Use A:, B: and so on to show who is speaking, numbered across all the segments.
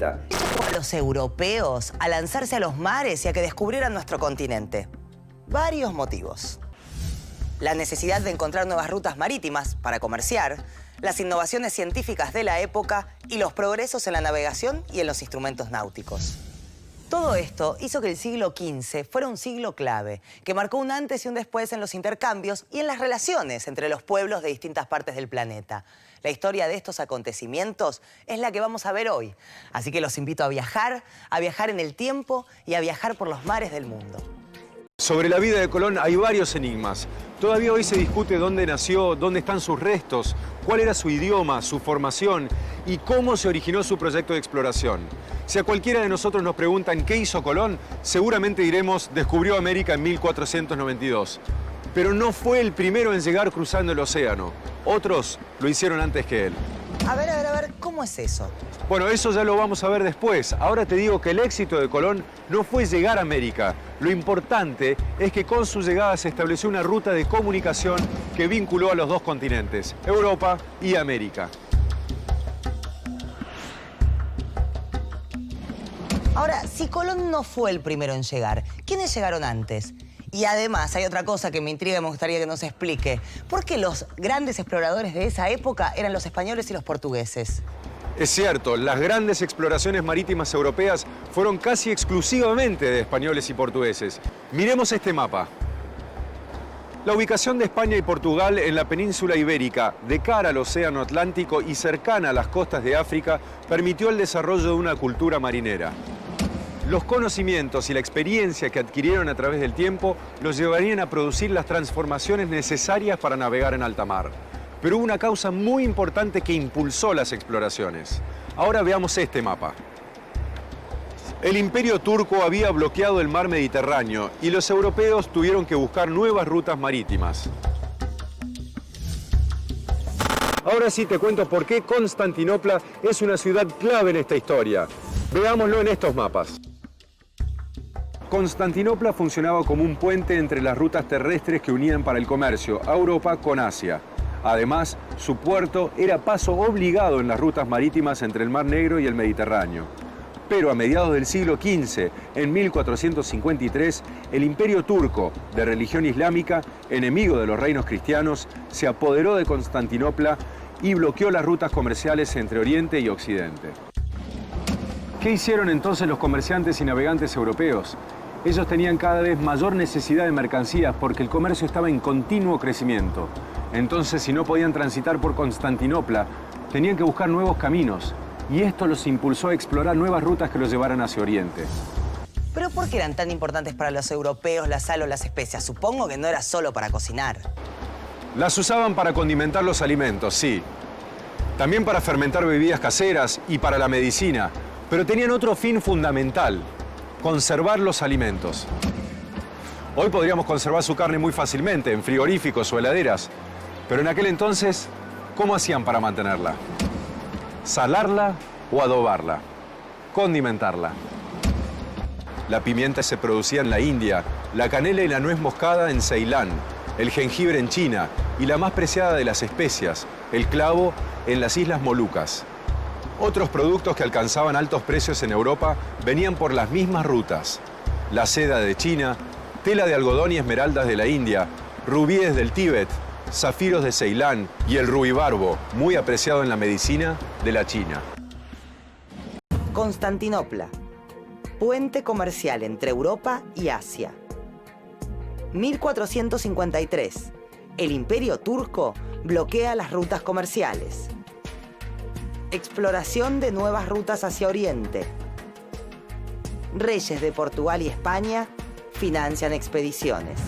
A: planeta.
B: A los europeos a lanzarse a los mares y a que descubrieran nuestro continente. Varios motivos. La necesidad de encontrar nuevas rutas marítimas para comerciar, las innovaciones científicas de la época y los progresos en la navegación y en los instrumentos náuticos. Todo esto hizo que el siglo XV fuera un siglo clave, que marcó un antes y un después en los intercambios y en las relaciones entre los pueblos de distintas partes del planeta. La historia de estos acontecimientos es la que vamos a ver hoy. Así que los invito a viajar en el tiempo y a viajar por los mares del mundo.
C: Sobre la vida de Colón hay varios enigmas. Todavía hoy se discute dónde nació, dónde están sus restos, cuál era su idioma, su formación y cómo se originó su proyecto de exploración. Si a cualquiera de nosotros nos preguntan qué hizo Colón, seguramente diremos descubrió América en 1492. Pero no fue el primero en llegar cruzando el océano. Otros lo hicieron antes que él.
B: A ver, ¿cómo es eso?
C: Bueno, eso ya lo vamos a ver después. Ahora te digo que el éxito de Colón no fue llegar a América. Lo importante es que con su llegada se estableció una ruta de comunicación que vinculó a los dos continentes, Europa y América.
B: Ahora, si Colón no fue el primero en llegar, ¿quiénes llegaron antes? Y además, hay otra cosa que me intriga y me gustaría que nos explique. ¿Por qué los grandes exploradores de esa época eran los españoles y los portugueses?
C: Es cierto, las grandes exploraciones marítimas europeas fueron casi exclusivamente de españoles y portugueses. Miremos este mapa. La ubicación de España y Portugal en la península ibérica, de cara al océano Atlántico y cercana a las costas de África, permitió el desarrollo de una cultura marinera. Los conocimientos y la experiencia que adquirieron a través del tiempo los llevarían a producir las transformaciones necesarias para navegar en alta mar. Pero hubo una causa muy importante que impulsó las exploraciones. Ahora veamos este mapa. El Imperio Turco había bloqueado el mar Mediterráneo y los europeos tuvieron que buscar nuevas rutas marítimas. Ahora sí te cuento por qué Constantinopla es una ciudad clave en esta historia. Veámoslo en estos mapas. Constantinopla funcionaba como un puente entre las rutas terrestres que unían para el comercio a Europa con Asia. Además, su puerto era paso obligado en las rutas marítimas entre el Mar Negro y el Mediterráneo. Pero a mediados del siglo XV, en 1453, el Imperio Turco, de religión islámica, enemigo de los reinos cristianos, se apoderó de Constantinopla y bloqueó las rutas comerciales entre Oriente y Occidente. ¿Qué hicieron entonces los comerciantes y navegantes europeos? Ellos tenían cada vez mayor necesidad de mercancías porque el comercio estaba en continuo crecimiento. Entonces, si no podían transitar por Constantinopla, tenían que buscar nuevos caminos. Y esto los impulsó a explorar nuevas rutas que los llevaran hacia Oriente.
B: ¿Pero por qué eran tan importantes para los europeos la sal o las especias? Supongo que no era solo para cocinar.
C: Las usaban para condimentar los alimentos, sí. También para fermentar bebidas caseras y para la medicina. Pero tenían otro fin fundamental: conservar los alimentos. Hoy podríamos conservar su carne muy fácilmente en frigoríficos o heladeras. Pero en aquel entonces, ¿cómo hacían para mantenerla? Salarla o adobarla, condimentarla. La pimienta se producía en la India, la canela y la nuez moscada en Ceilán, el jengibre en China y la más preciada de las especias, el clavo, en las Islas Molucas. Otros productos que alcanzaban altos precios en Europa venían por las mismas rutas: la seda de China, tela de algodón y esmeraldas de la India, rubíes del Tíbet, zafiros de Ceilán y el ruibarbo, muy apreciado en la medicina, de la China.
B: Constantinopla, puente comercial entre Europa y Asia. 1453, el Imperio Turco bloquea las rutas comerciales. Exploración de nuevas rutas hacia Oriente. Reyes de Portugal y España financian expediciones.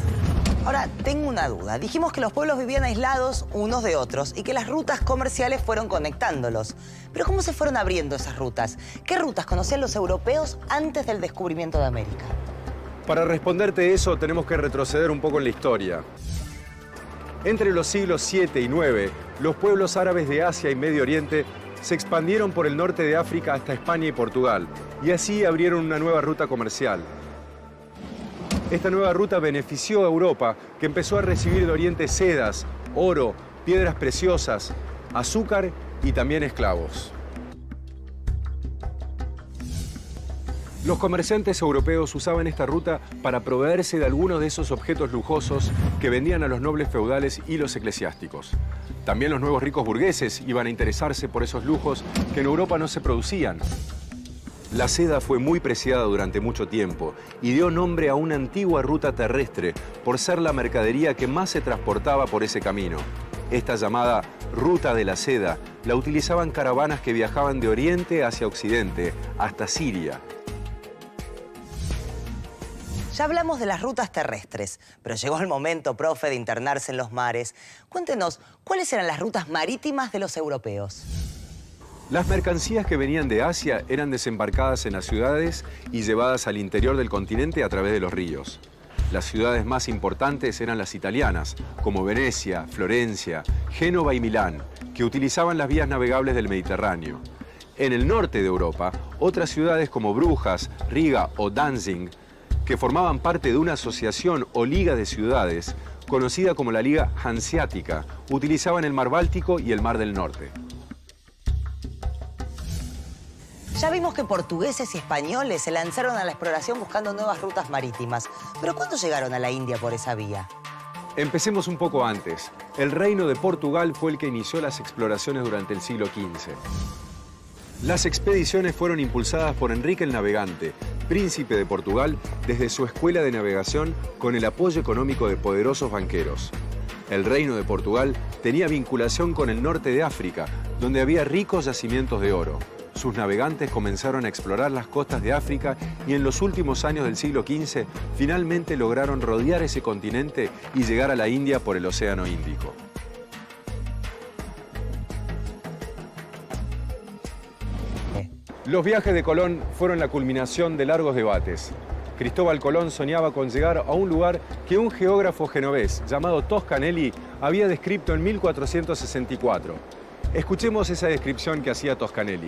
B: Ahora, tengo una duda. Dijimos que los pueblos vivían aislados unos de otros y que las rutas comerciales fueron conectándolos. Pero ¿cómo se fueron abriendo esas rutas? ¿Qué rutas conocían los europeos antes del descubrimiento de América?
C: Para responderte eso, tenemos que retroceder un poco en la historia. Entre los siglos 7 y 9, los pueblos árabes de Asia y Medio Oriente se expandieron por el norte de África hasta España y Portugal, y así abrieron una nueva ruta comercial. Esta nueva ruta benefició a Europa, que empezó a recibir de Oriente sedas, oro, piedras preciosas, azúcar y también esclavos. Los comerciantes europeos usaban esta ruta para proveerse de algunos de esos objetos lujosos que vendían a los nobles feudales y los eclesiásticos. También los nuevos ricos burgueses iban a interesarse por esos lujos que en Europa no se producían. La seda fue muy preciada durante mucho tiempo y dio nombre a una antigua ruta terrestre por ser la mercadería que más se transportaba por ese camino. Esta llamada Ruta de la Seda la utilizaban caravanas que viajaban de Oriente hacia Occidente, hasta Siria.
B: Ya hablamos de las rutas terrestres, pero llegó el momento, profe, de internarse en los mares. Cuéntenos, ¿cuáles eran las rutas marítimas de los europeos?
C: Las mercancías que venían de Asia eran desembarcadas en las ciudades y llevadas al interior del continente a través de los ríos. Las ciudades más importantes eran las italianas, como Venecia, Florencia, Génova y Milán, que utilizaban las vías navegables del Mediterráneo. En el norte de Europa, otras ciudades como Brujas, Riga o Danzig, que formaban parte de una asociación o liga de ciudades, conocida como la Liga Hanseática, utilizaban el Mar Báltico y el Mar del Norte.
B: Ya vimos que portugueses y españoles se lanzaron a la exploración buscando nuevas rutas marítimas. ¿Pero cuándo llegaron a la India por esa vía?
C: Empecemos un poco antes. El Reino de Portugal fue el que inició las exploraciones durante el siglo XV. Las expediciones fueron impulsadas por Enrique el Navegante, príncipe de Portugal, desde su escuela de navegación con el apoyo económico de poderosos banqueros. El Reino de Portugal tenía vinculación con el norte de África, donde había ricos yacimientos de oro. Sus navegantes comenzaron a explorar las costas de África y en los últimos años del siglo XV finalmente lograron rodear ese continente y llegar a la India por el Océano Índico. Los viajes de Colón fueron la culminación de largos debates. Cristóbal Colón soñaba con llegar a un lugar que un geógrafo genovés llamado Toscanelli había descrito en 1464. Escuchemos esa descripción que hacía Toscanelli.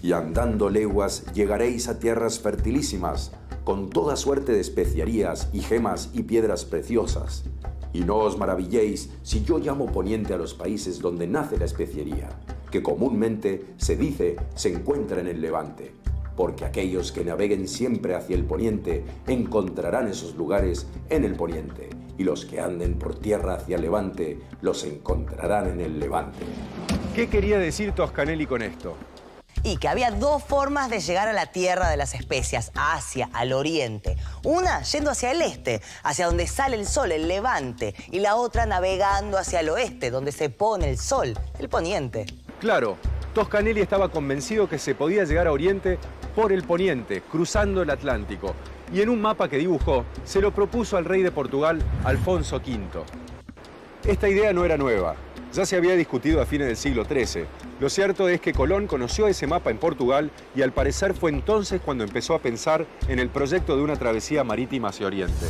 A: Y andando leguas llegaréis a tierras fertilísimas, con toda suerte de especiarías y gemas y piedras preciosas. Y no os maravilléis si yo llamo poniente a los países donde nace la especiería, que comúnmente se dice se encuentra en el Levante, porque aquellos que naveguen siempre hacia el poniente encontrarán esos lugares en el poniente, y los que anden por tierra hacia el Levante los encontrarán en el Levante.
C: ¿Qué quería decir Toscanelli con esto?
B: Y que había dos formas de llegar a la tierra de las especias, Asia, al oriente. Una yendo hacia el este, hacia donde sale el sol, el levante, y la otra navegando hacia el oeste, donde se pone el sol, el poniente.
C: Claro, Toscanelli estaba convencido que se podía llegar a Oriente por el poniente, cruzando el Atlántico. Y en un mapa que dibujó, se lo propuso al rey de Portugal, Alfonso V. Esta idea no era nueva. Ya se había discutido a fines del siglo XIII. Lo cierto es que Colón conoció ese mapa en Portugal y al parecer fue entonces cuando empezó a pensar en el proyecto de una travesía marítima hacia Oriente.